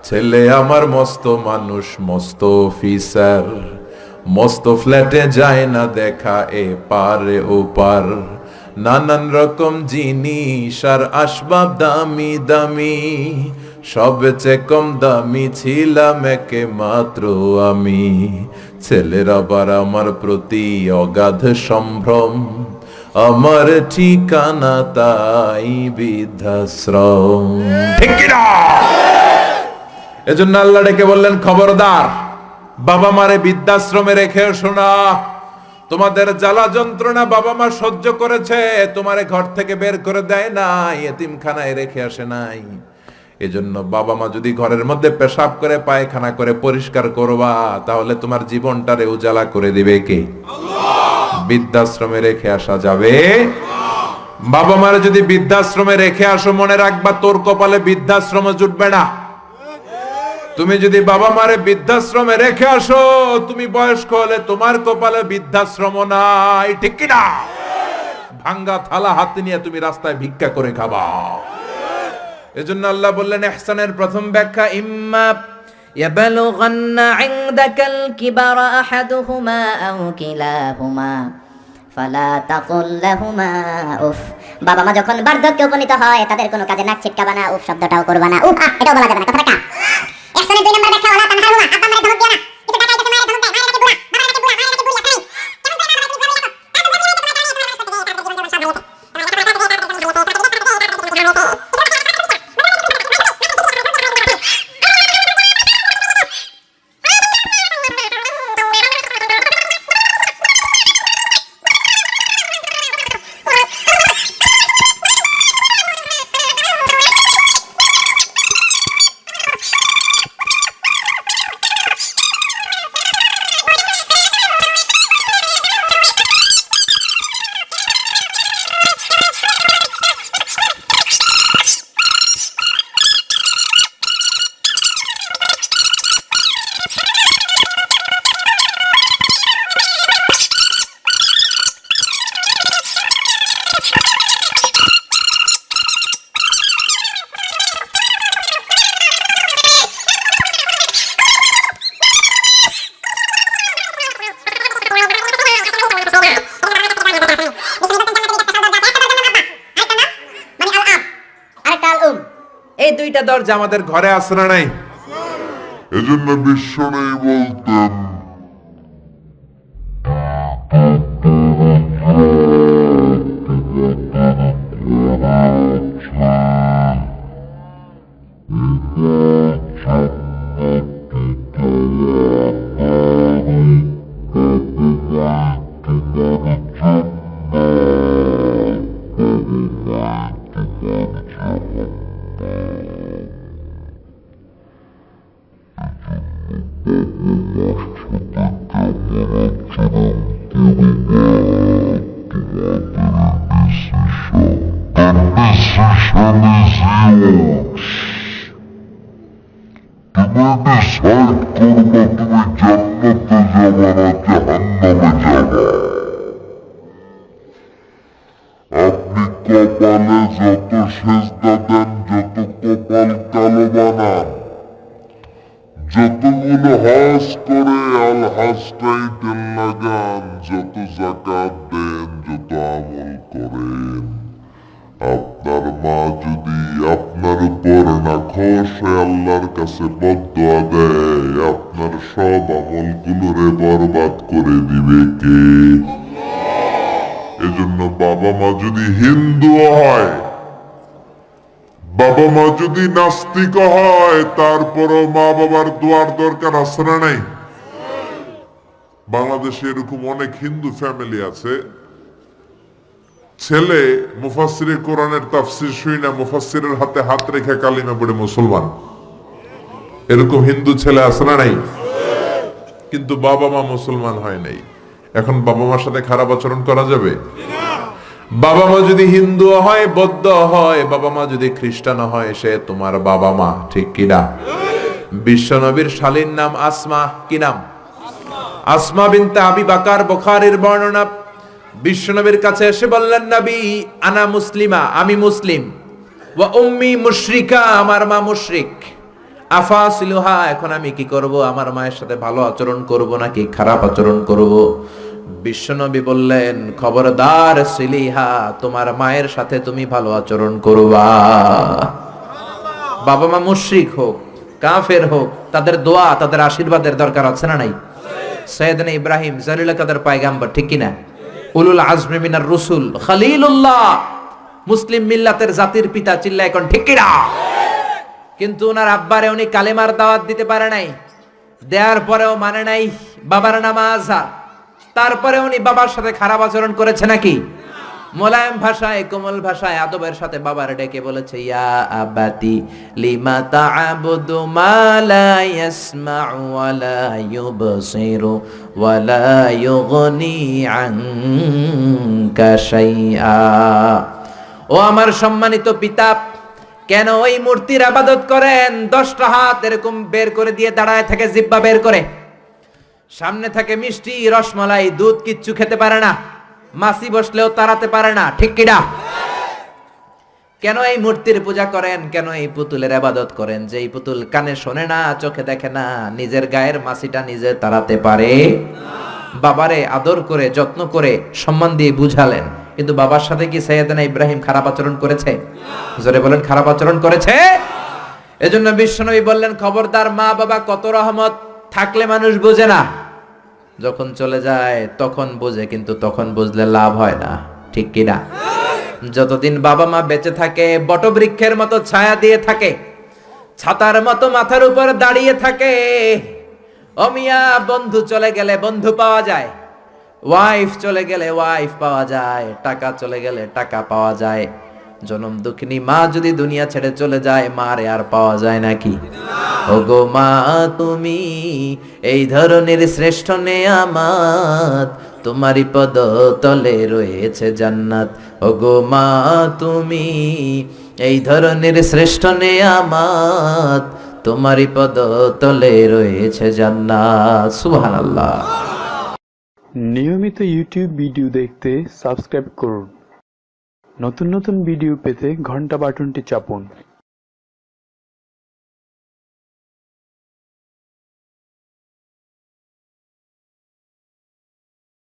ছেলে আমার মস্ত মানুষ, মস্ত অফিসার, মস্ত ফ্ল্যাটে যায় না দেখা এ পারে ও পার, নানান রকম জিনিস আর আসবাব দামি দামি, সবচেয়ে কম দামি ছিলাম একে মাত্র আমি। ছেলের আবার আমার প্রতি অগাধ সম্ভ্রম, আমার ঠিকানা তাই বৃদ্ধাশ্রম। ঠিক কি না? এজন্য আল্লাহ ডেকে বললেন, খবরদার, বাবা মারে বৃদ্ধাশ্রমে রেখে এসো না। তোমাদের জ্বালা যন্ত্রণা বাবা মা সহ্য করেছে, তোমারে ঘর থেকে বের করে দেয় নাই, এতিমখানায় রেখে আসে নাই। এজন্য বাবা মা যদি ঘরের মধ্যে পেশাব করে পায়খানা করে পরিষ্কার করবা, তাহলে তোমার জীবনটারে উজালা করে দিবে কে? বৃদ্ধাশ্রমে রেখে আসা যাবে? বাবা মারে যদি বৃদ্ধাশ্রমে রেখে আসো, মনে রাখবা তোর কপালে বৃদ্ধাশ্রম জুটবে না। তুমি যদি বাবা মারে বৃদ্ধাশ্রমে রেখে আসো, তুমি বয়স্ক হলে তোমার কপালে বৃদ্ধাশ্রম নাই। ঠিক কি না? ভাঙ্গা থালা হাতে নিয়ে তুমি রাস্তায় ভিক্ষা করে খাবা। এজন্য আল্লাহ বললেন, ইহসানের প্রথম ব্যাখ্যা, ইম্মা ইয়াবলুগান্না ইনদাকাল কিবারা আহাদুহুমা আও কিলাহুমা ফালা তাকুল লাহুমা উফ। বাবা মা যখন বার্ধক্যে উপনীত হয়, তাদের কোনো কাজে নাক ছিটকাবা না, উফ শব্দটাও করবা না, উফ এটাও বলা যাবে না। কথাটা ইহসানের দুই নম্বর ব্যাখ্যা, ওয়ালা তানহারহুমা, আব্বা আমারে ধমক দিও না। কিছু টাকা আইতাছে, মায়ের ধমক দেয়, মায়ের নাকি বুড়া, বাবার নাকি বুড়া, মায়ের নাকি বুড়ি, আছে নাই? কেমন করে বাবা তুমি বলে এই দুইটা দরজা আমাদের ঘরে আছে না নাই? এজন্য বিশ্ব নেই বলতেন, আপনি কপালে যত সেজদা দেন, যত কপাল কালো বানান, যতগুলো হজ করে আল হজ টাইটেল লাগান, যত যাকাত দেন, যত আমল করেন, আপনার মা যদি আপনার উপর নাখোশ হয়ে আল্লাহর কাছে বদদোয়া দেয়, আপনার সব আমলগুলোরে বরবাদ করে দিবে কে? এজন্য বাবা মা যদি হিন্দু হয়, বাবা মা যদি নাস্তিক হয়, তারপরও মা বাবার দোয়ার দরকার আছে না নাই? বাংলাদেশে এরকম অনেক হিন্দু ফ্যামিলি আছে, ছেলে মুফাসসিরে কোরআনের তাফসীর শুই না, মুফাসসিরের হাতে হাত রেখে কালিমা পড়ে মুসলমান। এরকম হিন্দু ছেলে আছে না নাই? কিন্তু বাবা মা মুসলমান হয় নাই। এখন বাবা মার সাথে খারাপ আচরণ করা যাবে? বাবা মা যদি হিন্দু হয়, বৌদ্ধ হয়, বাবা মা যদি খ্রিস্টান হয়, সে তোমার বাবা মা। ঠিক কিনা? বিশ্ব নবীর শালীর নাম আসমা। কি নাম? আসমা বিনতে আবি বাকার। বুখারীর বর্ণনা। বিশ্ব নবীর কাছে এসে বললেন, নবী আনা মুসলিমা, আমি মুসলিম, ওয়া উম্মি মুশরিকা, আমার মা মুশরিক, আফাসিলুহা, এখন আমি কি করব? আমার মায়ের সাথে ভালো আচরণ করব নাকি খারাপ আচরণ করব? বিশ্বনবী বললেন, খবরদার সিলিহা, তোমার মায়ের সাথে তুমি ভালো আচরণ করবা। বাবা মা মুশরিক হোক, কাফের হোক, তাদের দোয়া, তাদের আশীর্বাদের দরকার আছে না নাই? সাইয়েদনা ইব্রাহিম জালিল কাদের পয়গাম্বর, ঠিক কিনা? উলুল আজমি মিনার রুসুল, খলিলুল্লাহ, মুসলিম মিল্লাতের জাতির পিতা, চিল্লা এখন ঠিক কিনা? কিন্তু ওনার আব্বারে উনি কালেমার দাওয়াত দিতে পারে নাই, দেওয়ার পরেও মানে নাই বাবার নামাজ। তারপরে উনি বাবার সাথে খারাপ আচরণ করেছে নাকি? মোলায়েম ভাষায়, কোমল ভাষায়, আদবের সাথে বাবার ডেকে বলেছে, ইয়া আবাতি লিমা তা'বুদু মা লা ইয়াসমা'ু ওয়া লা ইউবসিরু ওয়া লা ইউগনি আনকা শাইআ। ও আমার সম্মানিত পিতা, কেন ওই মূর্তির ইবাদত করেন? 10টা হাত এরকম বের করে দিয়ে দাঁড়ায় থাকে, জিহ্বা বের করে, সামনে থাকে মিষ্টি, রসমালাই, দুধ, কিচ্ছু খেতে পারে না, মাছি বসলেও তাড়াতে পারে না, ঠিক কিনা? কেন এই মূর্তির পূজা করেন? কেন এই পুতুলের ইবাদত করেন? যে এই পুতুল কানে শোনে না, চোখে দেখে না, নিজের গায়ের মাছিটা নিজে তাড়াতে পারে? বাবারে আদর করে, যত্ন করে, সম্মান দিয়ে বুঝালেন, কিন্তু বাবার সাথে কি সাইয়েদনা ইব্রাহিম খারাপ আচরণ করেছে? জোরে বলেন, খারাপ আচরণ করেছে? এজন্য বিশ্বনবী বললেন, খবরদার, মা বাবা কত রহমত, থাকলে মানুষ বোঝে না, যখন চলে যায় তখন বোঝে, কিন্তু তখন বুঝলে লাভ হয় না, ঠিক কিনা? যতদিন বাবা মা বেঁচে থাকে, বটবৃক্ষের মতো ছায়া দিয়ে থাকে, ছাতার মতো মাথার উপর দাঁড়িয়ে থাকে। অমিয়া, বন্ধু চলে গেলে বন্ধু পাওয়া যায়, ওয়াইফ চলে গেলে ওয়াইফ পাওয়া যায়, টাকা চলে গেলে টাকা পাওয়া যায়। জনম দুঃখিনী মা যদি দুনিয়া ছেড়ে চলে যায়, মারে আর পাওয়া যায় নাকি? ওগো মা, তুমি এই ধরনের শ্রেষ্ঠ নেয়ামত, তোমারই পদ তলে রয়েছে জান্নাত। ওগো মা, তুমি এই ধরনের শ্রেষ্ঠ নেয়ামত, তোমারই পদ তলে রয়েছে জান্নাত। সুবহানাল্লাহ। নিয়মিত ইউটিউব ভিডিও দেখতে সাবস্ক্রাইব করুন। নতুন নতুন ভিডিও পেতে ঘন্টা বাটনটি চাপুন।